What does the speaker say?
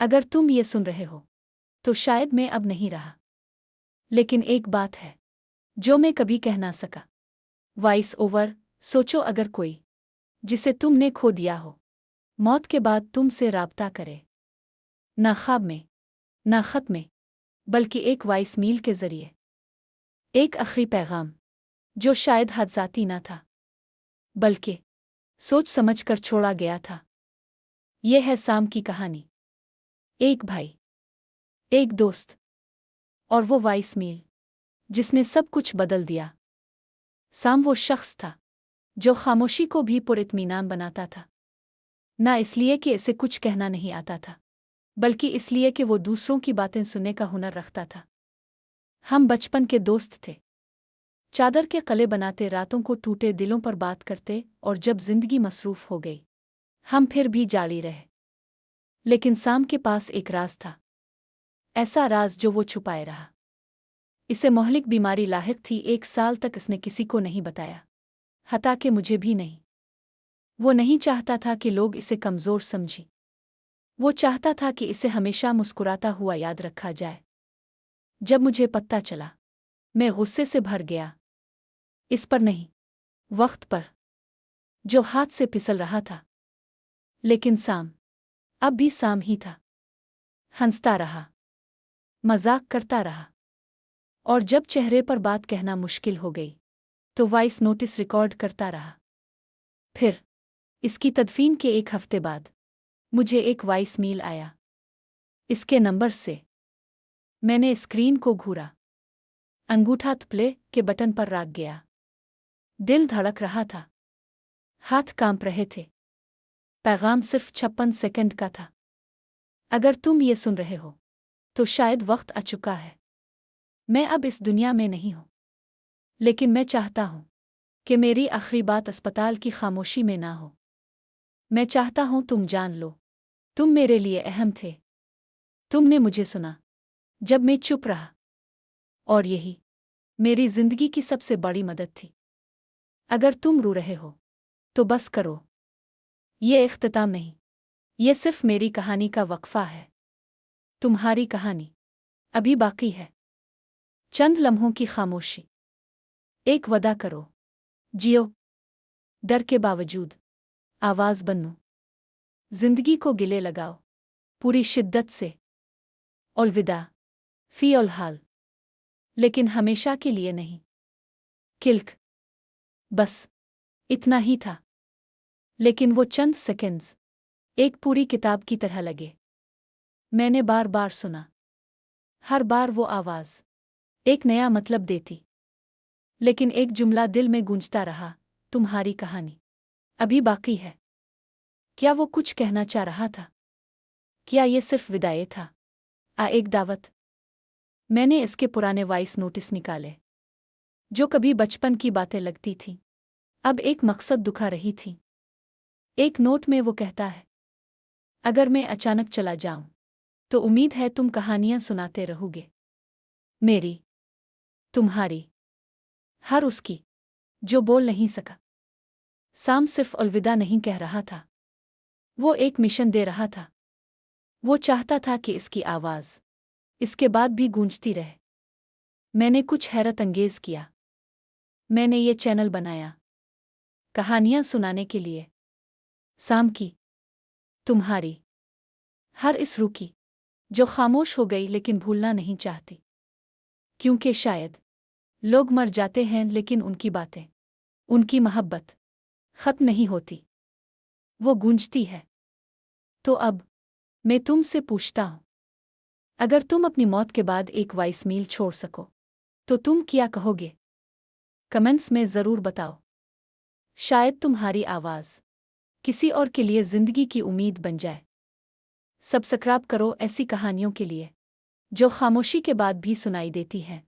अगर तुम ये सुन रहे हो तो शायद मैं अब नहीं रहा, लेकिन एक बात है जो मैं कभी कह ना सका। Voice over. सोचो अगर कोई जिसे तुमने खो दिया हो मौत के बाद तुमसे राब्ता करे, ना ख्वाब में ना खत में, बल्कि एक वॉइस मेल के जरिए, एक आखिरी पैगाम जो शायद हादसाती ना था बल्कि सोच समझ कर छोड़ा गया था। यह है साम की कहानी। एक भाई, एक दोस्त और वो वॉइस मेल जिसने सब कुछ बदल दिया। साम वो शख्स था जो खामोशी को भी पुरइत्मीनान बनाता था, ना इसलिए कि इसे कुछ कहना नहीं आता था, बल्कि इसलिए कि वो दूसरों की बातें सुनने का हुनर रखता था। हम बचपन के दोस्त थे, चादर के कले बनाते, रातों को टूटे दिलों पर बात करते, और जब जिंदगी मसरूफ हो गई हम फिर भी जारी रहे। लेकिन साम के पास एक राज था, ऐसा राज जो वो छुपाए रहा। इसे मोहलिक बीमारी लाहिक थी। 1 साल तक इसने किसी को नहीं बताया, हता कि मुझे भी नहीं। वो नहीं चाहता था कि लोग इसे कमज़ोर समझें, वो चाहता था कि इसे हमेशा मुस्कुराता हुआ याद रखा जाए। जब मुझे पता चला मैं गुस्से से भर गया, इस पर नहीं, वक्त पर जो हाथ से फिसल रहा था। लेकिन साम अब भी साम ही था, हंसता रहा, मजाक करता रहा, और जब चेहरे पर बात कहना मुश्किल हो गई तो वॉइस नोटिस रिकॉर्ड करता रहा। फिर इसकी तदफीन के 1 हफ्ते बाद मुझे एक वॉइस मेल आया। इसके नंबर से मैंने स्क्रीन को घूरा, अंगूठा प्ले के बटन पर रख गया। दिल धड़क रहा था, हाथ कांप रहे थे। पैगाम सिर्फ 56 सेकंड का था। अगर तुम ये सुन रहे हो तो शायद वक्त आ चुका है। मैं अब इस दुनिया में नहीं हूं, लेकिन मैं चाहता हूं कि मेरी आखिरी बात अस्पताल की खामोशी में ना हो। मैं चाहता हूं तुम जान लो, तुम मेरे लिए अहम थे। तुमने मुझे सुना जब मैं चुप रहा, और यही मेरी जिंदगी की सबसे बड़ी मदद थी। अगर तुम रो रहे हो तो बस करो, ये इख्तिताम नहीं, ये सिर्फ मेरी कहानी का वक्फा है। तुम्हारी कहानी अभी बाकी है। चंद लम्हों की खामोशी, एक वदा करो, जियो डर के बावजूद, आवाज बनो, जिंदगी को गिले लगाओ पूरी शिद्दत से। अलविदा फी अल हाल, लेकिन हमेशा के लिए नहीं। किल्क। बस इतना ही था, लेकिन वो चंद सेकंड्स एक पूरी किताब की तरह लगे। मैंने बार बार सुना, हर बार वो आवाज एक नया मतलब देती, लेकिन एक जुमला दिल में गूंजता रहा, तुम्हारी कहानी अभी बाकी है। क्या वो कुछ कहना चाह रहा था? क्या ये सिर्फ विदाई था, एक दावत? मैंने इसके पुराने वॉइस नोटिस निकाले, जो कभी बचपन की बातें लगती थीं, अब एक मकसद दुखा रही थी। एक नोट में वो कहता है, अगर मैं अचानक चला जाऊं तो उम्मीद है तुम कहानियां सुनाते रहोगे, मेरी, तुम्हारी, हर उसकी जो बोल नहीं सका। साम सिर्फ अलविदा नहीं कह रहा था, वो एक मिशन दे रहा था। वो चाहता था कि इसकी आवाज इसके बाद भी गूंजती रहे। मैंने कुछ हैरत अंगेज किया। मैंने ये चैनल बनाया कहानियां सुनाने के लिए, साम की, तुम्हारी, हर इस रूह की जो खामोश हो गई लेकिन भूलना नहीं चाहती। क्योंकि शायद लोग मर जाते हैं लेकिन उनकी बातें, उनकी मोहब्बत खत्म नहीं होती, वो गूंजती है। तो अब मैं तुमसे पूछता हूं, अगर तुम अपनी मौत के बाद एक वॉइस मेल छोड़ सको तो तुम क्या कहोगे? कमेंट्स में ज़रूर बताओ। शायद तुम्हारी आवाज़ किसी और के लिए ज़िंदगी की उम्मीद बन जाए। सब्सक्राइब करो ऐसी कहानियों के लिए जो खामोशी के बाद भी सुनाई देती हैं।